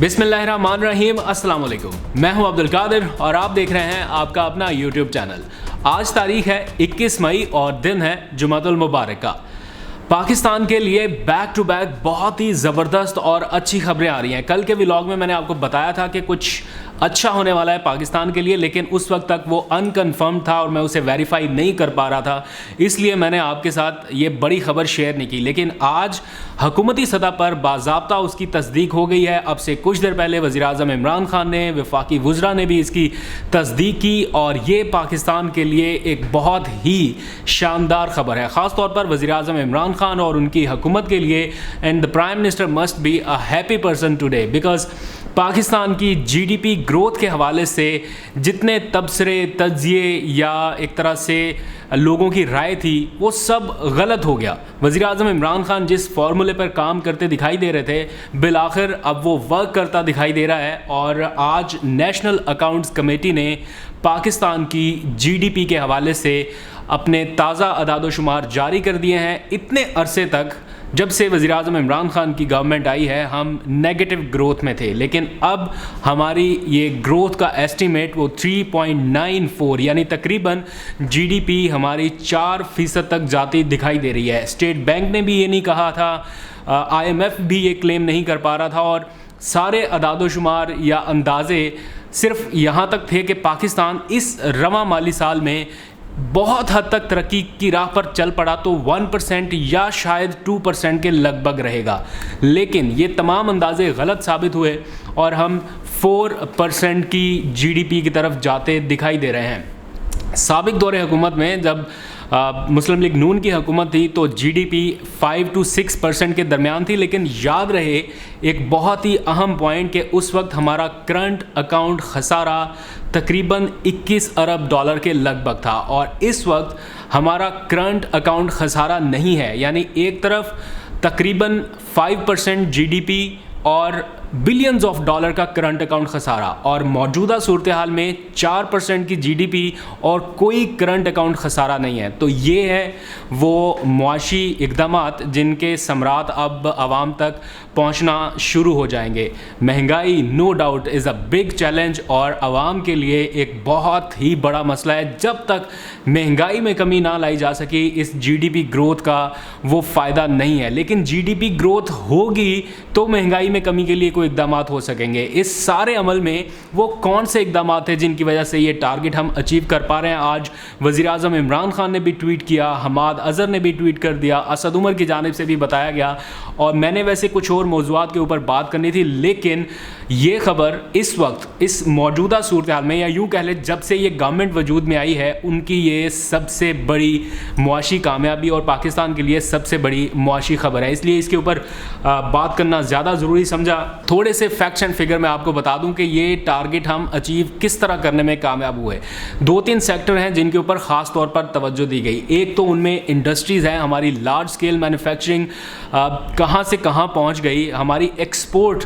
बिस्मिल्लाहिर्रहमानिर्रहीम, अस्सलाम वालेकुम। मैं हूं अब्दुल कादिर और आप देख रहे हैं आपका अपना यूट्यूब चैनल। आज तारीख है 21 मई और दिन है जुमातुल मुबारक का। पाकिस्तान के लिए बैक टू बैक बहुत ही ज़बरदस्त और अच्छी खबरें आ रही हैं। कल के व्लॉग में मैंने आपको बताया था कि कुछ अच्छा होने वाला है पाकिस्तान के लिए, लेकिन उस वक्त तक वो अनकन्फर्म था और मैं उसे वेरीफाई नहीं कर पा रहा था, इसलिए मैंने आपके साथ ये बड़ी खबर शेयर नहीं की। लेकिन आज हुकूमती सतह पर बाज़ाब्ता उसकी तस्दीक हो गई है। अब से कुछ देर पहले वज़ीर-ए-आज़म इमरान खान ने, वफाकी वुज़रा ने भी इसकी तस्दीक की और ये पाकिस्तान के लिए एक बहुत ही शानदार खबर है, ख़ास तौर पर वज़ीर-ए-आज़म इमरान खान और उनकी हुकूमत के लिए। And the prime minister must be a happy person today, because Pakistan की जीडीपी ग्रोथ के हवाले से जितने तबसरे, तज्जिए या एक तरह से लोगों की राय थी वो सब गलत हो गया। वज़ीर-ए-आज़म इमरान खान जिस फार्मूले पर काम करते दिखाई दे रहे थे, बिलाखिर अब वो वर्क करता दिखाई दे रहा है। और आज नेशनल अकाउंट्स कमेटी ने पाकिस्तान की जीडीपी के हवाले से अपने ताज़ा अदाद-ओ-शुमार जारी कर दिए हैं। इतने अरसे तक जब से वज़ीर-ए-आज़म इमरान खान की गवर्नमेंट आई है हम नेगेटिव ग्रोथ में थे, लेकिन अब हमारी ये ग्रोथ का एस्टीमेट वो 3.94 यानी तकरीबन जीडीपी हमारी 4% तक जाती दिखाई दे रही है। स्टेट बैंक ने भी ये नहीं कहा था, IMF भी ये क्लेम नहीं कर पा रहा था और सारे अदाद-ओ-शुमार या अंदाज़े सिर्फ यहाँ तक थे कि पाकिस्तान इस रवा माली साल में बहुत हद तक तरक्की की राह पर चल पड़ा तो 1% या शायद 2% के लगभग रहेगा। लेकिन ये तमाम अंदाजे गलत साबित हुए और हम 4% की जीडीपी की तरफ जाते दिखाई दे रहे हैं। साबिक दौरे हुकूमत में जब मुस्लिम लीग नून की हुकूमत थी तो जीडीपी 5 to 6% के दरमियान थी, लेकिन याद रहे एक बहुत ही अहम पॉइंट कि उस वक्त हमारा करंट अकाउंट खसारा तकरीबन 21 अरब डॉलर के लगभग था और इस वक्त हमारा करंट अकाउंट खसारा नहीं है। यानी एक तरफ तकरीबन 5% जीडीपी और बिलियंस ऑफ डॉलर का करंट अकाउंट खसारा, और मौजूदा सूरत हाल में 4% की जीडीपी और कोई करंट अकाउंट खसारा नहीं है। तो ये है वो मुआशी इक़दामात जिनके समरात अब आवाम तक पहुंचना शुरू हो जाएंगे। महंगाई no doubt is a big challenge और आवाम के लिए एक बहुत ही बड़ा मसला है। जब तक महंगाई में कमी ना लाई जा सकी इस जीडीपी ग्रोथ का वो फ़ायदा नहीं है। लेकिन जीडीपी ग्रोथ होगी तो महंगाई में कमी के लिए कोई इक़दामात हो सकेंगे। इस सारे अमल में वो कौन से इक़दामात हैं जिनकी वजह से ये टारगेट हम अचीव कर पा रहे हैं। आज वज़ीर-ए-आज़म इमरान खान ने भी ट्वीट किया, हमाद अज़हर ने भी ट्वीट कर दिया, असद उमर की जानिब से भी बताया गया और मैंने वैसे कुछ और मौज़ूआत के ऊपर बात करनी थी, लेकिन ये खबर इस वक्त इस मौजूदा सूरत हाल में, या यूँ कह लें जब से ये गवर्नमेंट वजूद में आई है, उनकी ये सबसे बड़ी मुआशी कामयाबी और पाकिस्तान के लिए सबसे बड़ी मुआशी खबर है। इसलिए इसके ऊपर बात करना ज़्यादा ज़रूरी समझा। थोड़े से फैक्ट्स एंड फिगर मैं आपको बता दूं कि ये टारगेट हम अचीव किस तरह करने में कामयाब हुए। 2-3 सेक्टर हैं जिनके ऊपर ख़ास तौर पर तवज्जो दी गई। एक तो उनमें इंडस्ट्रीज़ हैं, हमारी लार्ज स्केल मैन्युफैक्चरिंग कहाँ से कहाँ पहुँच गई। हमारी एक्सपोर्ट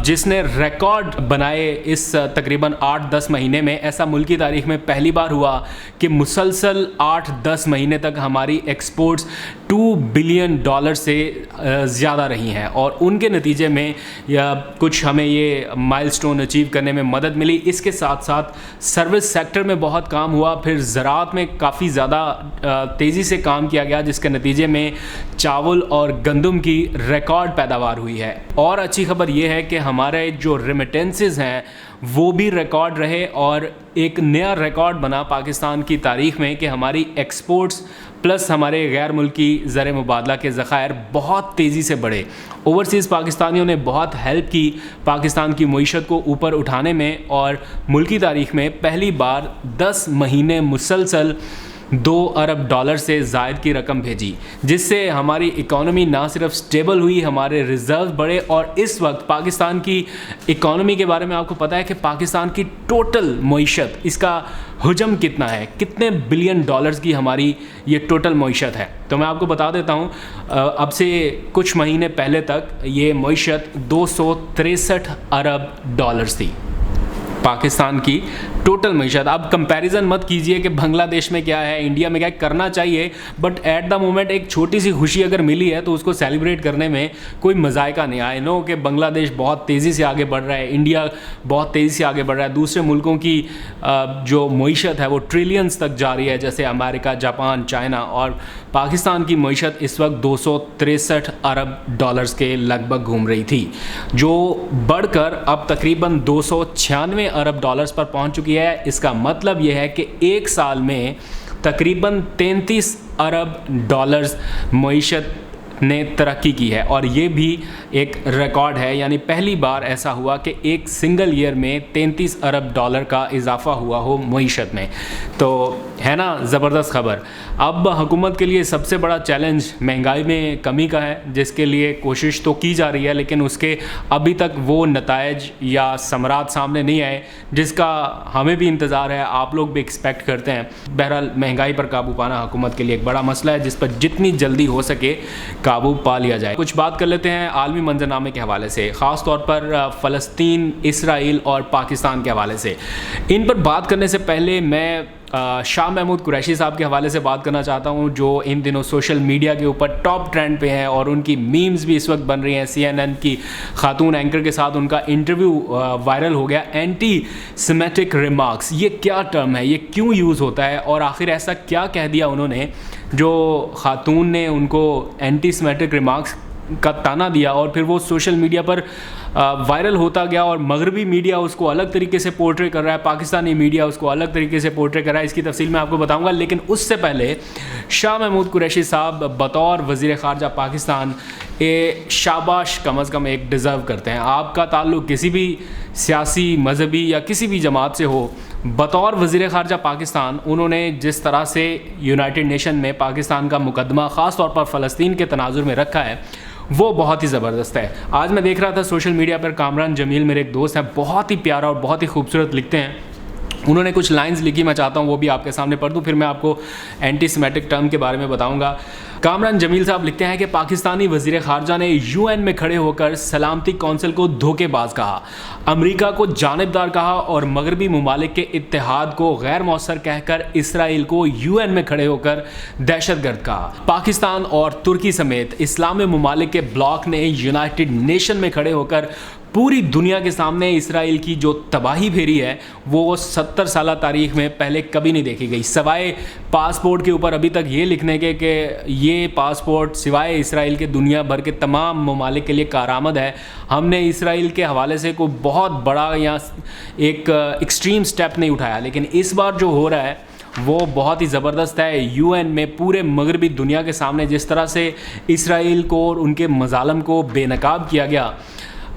जिसने रिकॉर्ड बनाए इस तकरीबन 8-10 महीने में, ऐसा मुल्क की तारीख में पहली बार हुआ कि मुसलसल 8-10 महीने तक हमारी एक्सपोर्ट्स $2 बिलियन से ज़्यादा रही हैं और उनके नतीजे में या कुछ हमें ये माइलस्टोन अचीव करने में मदद मिली। इसके साथ साथ सर्विस सेक्टर में बहुत काम हुआ, फिर ज़राअत में काफ़ी ज़्यादा तेज़ी से काम किया गया जिसके नतीजे में चावल और गंदम की रिकॉर्ड पैदावार हुई है। और अच्छी खबर ये है कि हमारे जो रेमिटेंसेस हैं वो भी रिकॉर्ड रहे और एक नया रिकॉर्ड बना पाकिस्तान की तारीख़ में कि हमारी एक्सपोर्ट्स प्लस हमारे गैर मुल्की ज़र मुबादला के ज़खायर बहुत तेज़ी से बढ़े। ओवरसीज़ पाकिस्तानियों ने बहुत हेल्प की पाकिस्तान की मईशत को ऊपर उठाने में और मुल्की तारीख़ में पहली बार 10 महीने मुसलसल $2 अरब से ज़ायद की रकम भेजी, जिससे हमारी इकॉनमी ना सिर्फ स्टेबल हुई, हमारे रिज़र्व बढ़े। और इस वक्त पाकिस्तान की इकॉनमी के बारे में आपको पता है कि पाकिस्तान की टोटल मईशत, इसका हुजम कितना है, कितने बिलियन डॉलर्स की हमारी ये टोटल मईशत है। तो मैं आपको बता देता हूँ, अब से कुछ महीने पहले तक ये मईशत $263 अरब थी। पाकिस्तान की टोटल मीशत। अब कंपैरिजन मत कीजिए कि बांग्लादेश में क्या है, इंडिया में क्या है, करना चाहिए बट एट द मोमेंट एक छोटी सी खुशी अगर मिली है तो उसको सेलिब्रेट करने में कोई मज़ायका नहीं। आई नो कि बांग्लादेश बहुत तेज़ी से आगे बढ़ रहा है, इंडिया बहुत तेज़ी से आगे बढ़ रहा है, दूसरे मुल्कों की जो मीशत है वो ट्रिलियंस तक जा रही है, जैसे अमेरिका, जापान, चाइना, और पाकिस्तान की मीशत इस वक्त 263 अरब डॉलर्स के लगभग घूम रही थी, जो बढ़कर अब तकरीबन 296 अरब डॉलर्स पर पहुंच चुकी है। इसका मतलब यह है कि एक साल में तकरीबन 33 अरब डॉलर्स मीशत ने तरक्की की है, और ये भी एक रिकॉर्ड है, यानी पहली बार ऐसा हुआ कि एक सिंगल ईयर में 33 अरब डॉलर का इजाफा हुआ हो मीशत में। तो है ना ज़बरदस्त खबर। अब हुकूमत के लिए सबसे बड़ा चैलेंज महंगाई में कमी का है, जिसके लिए कोशिश तो की जा रही है, लेकिन उसके अभी तक वो नतायज या समरात सामने नहीं आए जिसका हमें भी इंतज़ार है, आप लोग भी एक्सपेक्ट करते हैं। बहरहाल महंगाई पर काबू पाना हुकूमत के लिए एक बड़ा मसला है, जिस पर जितनी जल्दी हो सके काबू पा लिया जाए। कुछ बात कर लेते हैं आलमी मंजरनामे के हवाले से, ख़ास तौर पर फ़लस्तीन, इसराइल और पाकिस्तान के हवाले से। इन पर बात करने से पहले मैं शाह महमूद कुरैशी साहब के हवाले से बात करना चाहता हूं, जो इन दिनों सोशल मीडिया के ऊपर टॉप ट्रेंड पे हैं और उनकी मीम्स भी इस वक्त बन रही हैं। CNN की खातून एंकर के साथ उनका इंटरव्यू वायरल हो गया। एंटी सेमेटिक रिमार्क्स, ये क्या टर्म है, ये क्यों यूज़ होता है, और आखिर ऐसा क्या कह दिया उन्होंने जो खातून ने उनको एंटी सेमेटिक रिमार्क्स का ताना दिया, और फिर वो सोशल मीडिया पर वायरल होता गया, और मगरबी मीडिया उसको अलग तरीके से पोर्ट्रे कर रहा है, पाकिस्तानी मीडिया उसको अलग तरीके से पोर्ट्रे कर रहा है। इसकी तफसील मैं आपको बताऊंगा, लेकिन उससे पहले शाह महमूद कुरैशी साहब बतौर वज़ीर ख़ारजा पाकिस्तान शाबाश कम अज़ कम एक डिज़र्व करते हैं। आपका ताल्लुक़ किसी भी सियासी, मजहबी या किसी भी जमात से हो, बतौर वज़ीर ख़ारजा पाकिस्तान उन्होंने जिस तरह से यूनाइटेड नेशन में पाकिस्तान का मुकदमा ख़ास तौर पर फ़लस्तीन के तनाजुर में रखा है, वो बहुत ही ज़बरदस्त है। आज मैं देख रहा था सोशल मीडिया पर, कामरान जमील मेरे एक दोस्त हैं, बहुत ही प्यारा और बहुत ही खूबसूरत लिखते हैं। उन्होंने कुछ लाइंस लिखी, मैं चाहता हूँ वो भी आपके सामने पढ़ दूँ, फिर मैं आपको एंटी सेमेटिक टर्म के बारे में बताऊँगा। कामरान जमील साहब लिखते हैं कि पाकिस्तानी वज़ीर ख़ारजा ने UN में खड़े होकर सलामती कौंसिल को धोखेबाज कहा, अमेरिका को जानिबदार कहा और मगरबी ममालिक के इत्तेहाद को गैर मौसर कहकर इसराइल को UN में खड़े होकर दहशतगर्द कहा। पाकिस्तान और तुर्की समेत इस्लामी ममालिक के ब्लॉक ने यूनाइटेड नेशन में खड़े होकर पूरी दुनिया के सामने इसराइल की जो तबाही फेरी है वो 70 साल तारीख़ में पहले कभी नहीं देखी गई, सवाए पासपोर्ट के ऊपर अभी तक ये लिखने के कि ये पासपोर्ट सिवाय इसराइल के दुनिया भर के तमाम ममालिक के लिए कारआमद है। हमने इसराइल के हवाले से कोई बहुत बड़ा या एक एक्सट्रीम स्टेप नहीं उठाया, लेकिन इस बार जो हो रहा है वो बहुत ही ज़बरदस्त है। UN में पूरे मगरबी दुनिया के सामने जिस तरह से इसराइल को और उनके मज़ालम को बेनकाब किया गया,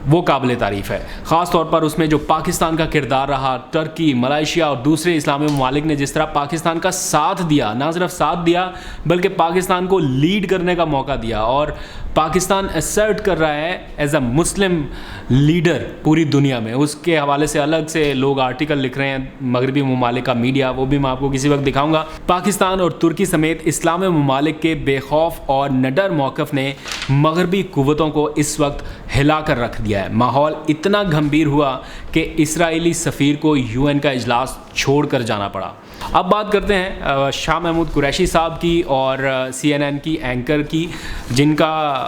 वो काबिल तारीफ़ है। ख़ास तौर पर उसमें जो पाकिस्तान का किरदार रहा, टर्की, मलेशिया और दूसरे इस्लामी ममालिक ने जिस तरह पाकिस्तान का साथ दिया, ना सिर्फ साथ दिया बल्कि पाकिस्तान को लीड करने का मौका दिया, और पाकिस्तान असर्ट कर रहा है एज अ मुस्लिम लीडर पूरी दुनिया में। उसके हवाले से अलग से लोग आर्टिकल लिख रहे हैं, मगरबी ममालिक का मीडिया, वो भी मैं आपको किसी वक्त दिखाऊंगा। पाकिस्तान और तुर्की समेत इस्लामी ममालिक के बेखौफ और निडर मौक़िफ़ ने मगरबी कुव्वतों को इस वक्त हिला कर रख दिया है। माहौल इतना गंभीर हुआ कि इसराइली सफ़ीर को UN का इजलास छोड़ कर जाना पड़ा। अब बात करते हैं शाह महमूद कुरैशी साहब की और CNN की एंकर की, जिनका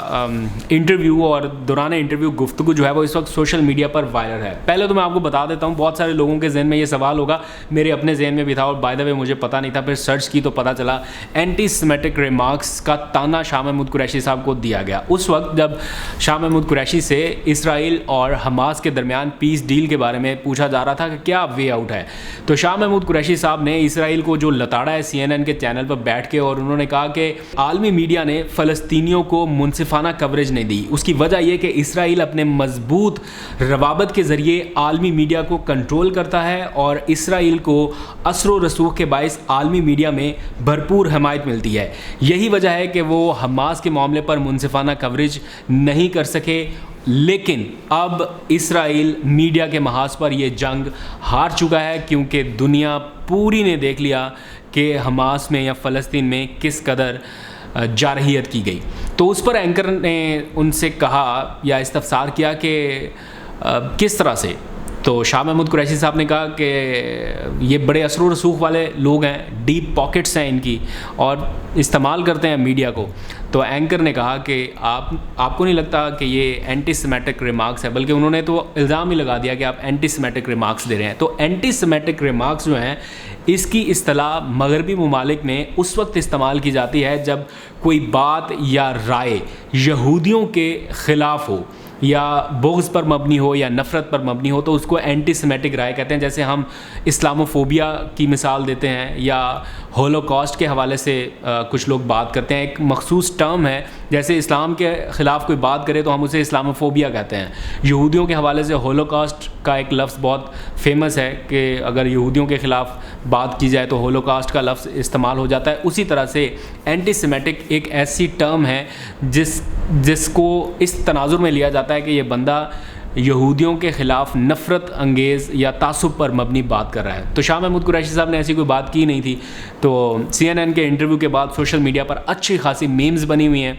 इंटरव्यू और दौरान इंटरव्यू गुफ्तगू जो है वो इस वक्त सोशल मीडिया पर वायरल है। पहले तो मैं आपको बता देता हूँ, बहुत सारे लोगों के जहन में ये सवाल होगा, मेरे अपने जहन में भी था और बाय द वे मुझे पता नहीं था, फिर सर्च की तो पता चला एंटी सेमेटिक रिमार्क्स का ताना शाह महमूद कुरैशी साहब को दिया गया। उस वक्त जब शाह महमूद कुरैशी से इसराइल और हमास के दरमियान पीस डील के बारे में पूछा जा रहा था कि क्या वे आउट है, तो शाह महमूद कुरैशी साहब ने इसराइल को जो लताड़ा है CNN के चैनल पर बैठ के, और उन्होंने कहा कि आलमी मीडिया ने फ़लस्तीनियों को मुनसिफाना कवरेज नहीं दी। उसकी वजह यह कि इसराइल अपने मजबूत रवाबत के ज़रिए आलमी मीडिया को कंट्रोल करता है और इसराइल को असर रसूख के बायस आलमी मीडिया में भरपूर हमायत मिलती है। यही वजह है कि वो हमास के मामले पर मुनसिफाना कवरेज नहीं कर सके, लेकिन अब इसराइल मीडिया के महाज पर यह जंग हार चुका है, क्योंकि दुनिया पूरी ने देख लिया कि हमास में या फ़लस्तीन में किस कदर जारहियत की गई। तो उस पर एंकर ने उनसे कहा या इस्तफसार किया कि किस तरह से, تو شاہ محمود قریشی صاحب نے کہا کہ یہ بڑے اثر و رسوخ والے لوگ ہیں، ڈیپ پاکٹس ہیں ان کی، اور استعمال کرتے ہیں میڈیا کو. تو اینکر نے کہا کہ آپ کو نہیں لگتا کہ یہ اینٹی سیمیٹک ریمارکس ہے، بلکہ انہوں نے تو الزام ہی لگا دیا کہ آپ اینٹی سیمیٹک ریمارکس دے رہے ہیں. تو اینٹی سیمیٹک ریمارکس جو ہیں اس کی اصطلاح مغربی ممالک میں اس وقت استعمال کی جاتی ہے جب کوئی بات یا رائے یہودیوں کے خلاف ہو یا بغض پر مبنی ہو یا نفرت پر مبنی ہو، تو اس کو اینٹی سیمیٹک رائے کہتے ہیں. جیسے ہم اسلاموفوبیا کی مثال دیتے ہیں یا ہولوکاسٹ کے حوالے سے کچھ لوگ بات کرتے ہیں. ایک مخصوص ٹرم ہے، جیسے اسلام کے خلاف کوئی بات کرے تو ہم اسے اسلاموفوبیا کہتے ہیں. یہودیوں کے حوالے سے ہولوکاسٹ کا ایک لفظ بہت فیمس ہے کہ اگر یہودیوں کے خلاف بات کی جائے تو ہولوکاسٹ کا لفظ استعمال ہو جاتا ہے. اسی طرح سے اینٹی سیمیٹک ایک ایسی ٹرم ہے جس کو اس تناظر میں لیا جاتا ہے کہ یہ بندہ یہودیوں کے خلاف نفرت انگیز یا تعصب پر مبنی بات کر رہا ہے. تو شاہ محمود قریشی صاحب نے ایسی کوئی بات کی نہیں تھی. تو CNN کے انٹرویو کے بعد سوشل میڈیا پر اچھی خاصی میمز بنی ہوئی ہیں.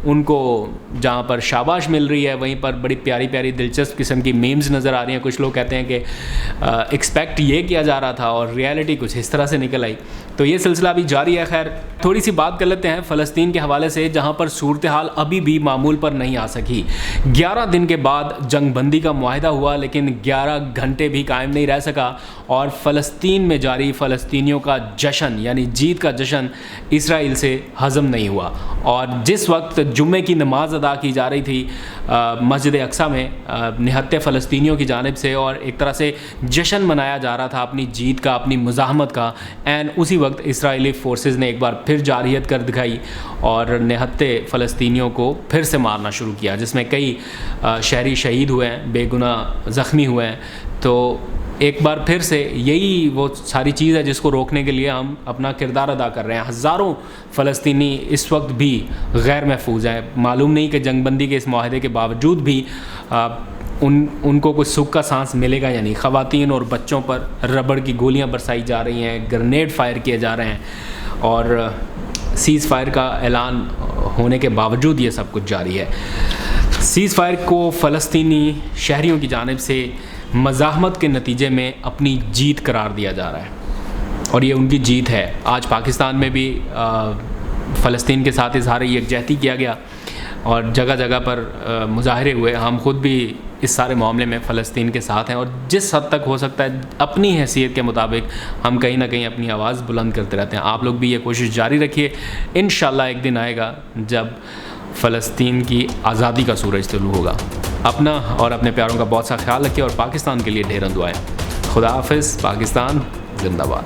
ان کو جہاں پر شاباش مل رہی ہے وہیں پر بڑی پیاری پیاری دلچسپ قسم کی میمز نظر آ رہی ہیں. کچھ لوگ کہتے ہیں کہ ایکسپیکٹ یہ کیا جا رہا تھا اور ریالٹی کچھ اس طرح سے نکل آئی. تو یہ سلسلہ ابھی جاری ہے. خیر تھوڑی سی بات کر لیتے ہیں فلسطین کے حوالے سے، جہاں پر صورتحال ابھی بھی معمول پر نہیں آ سکی. 11 دن کے بعد جنگ بندی کا معاہدہ ہوا، لیکن 11 گھنٹے بھی قائم نہیں رہ سکا، اور فلسطین میں جاری فلسطینیوں کا جشن یعنی جیت کا جشن اسرائیل سے ہضم نہیں ہوا. اور جس وقت جمعے کی نماز ادا کی جا رہی تھی مسجد اقصیٰ میں نہتے فلسطینیوں کی جانب سے، اور ایک طرح سے جشن منایا جا رہا تھا اپنی جیت کا، اپنی مزاحمت کا، اسی وقت اسرائیلی فورسز نے ایک بار پھر جارحیت کر دکھائی اور نہتے فلسطینیوں کو پھر سے مارنا شروع کیا، جس میں کئی شہری شہید ہوئے ہیں، بے گناہ زخمی ہوئے ہیں. تو ایک بار پھر سے یہی وہ ساری چیز ہے جس کو روکنے کے لیے ہم اپنا کردار ادا کر رہے ہیں. ہزاروں فلسطینی اس وقت بھی غیر محفوظ ہیں. معلوم نہیں کہ جنگ بندی کے اس معاہدے کے باوجود بھی ان کو کوئی سکھ کا سانس ملے گا یا نہیں. خواتین اور بچوں پر ربڑ کی گولیاں برسائی جا رہی ہیں، گرنیڈ فائر کیے جا رہے ہیں، اور سیز فائر کا اعلان ہونے کے باوجود یہ سب کچھ جاری ہے. سیز فائر کو فلسطینی شہریوں کی جانب سے مزاحمت کے نتیجے میں اپنی جیت قرار دیا جا رہا ہے، اور یہ ان کی جیت ہے. آج پاکستان میں بھی فلسطین کے ساتھ اظہار یکجہتی کیا گیا اور جگہ جگہ پر مظاہرے ہوئے. ہم خود بھی اس سارے معاملے میں فلسطین کے ساتھ ہیں، اور جس حد تک ہو سکتا ہے اپنی حیثیت کے مطابق ہم کہیں نہ کہیں اپنی آواز بلند کرتے رہتے ہیں. آپ لوگ بھی یہ کوشش جاری رکھیے. انشاءاللہ ایک دن آئے گا جب فلسطین کی آزادی کا سورج طلوع ہوگا. اپنا اور اپنے پیاروں کا بہت سا خیال رکھیے، اور پاکستان کے لیے ڈھیروں دعائیں. خدا حافظ. پاکستان زندہ باد.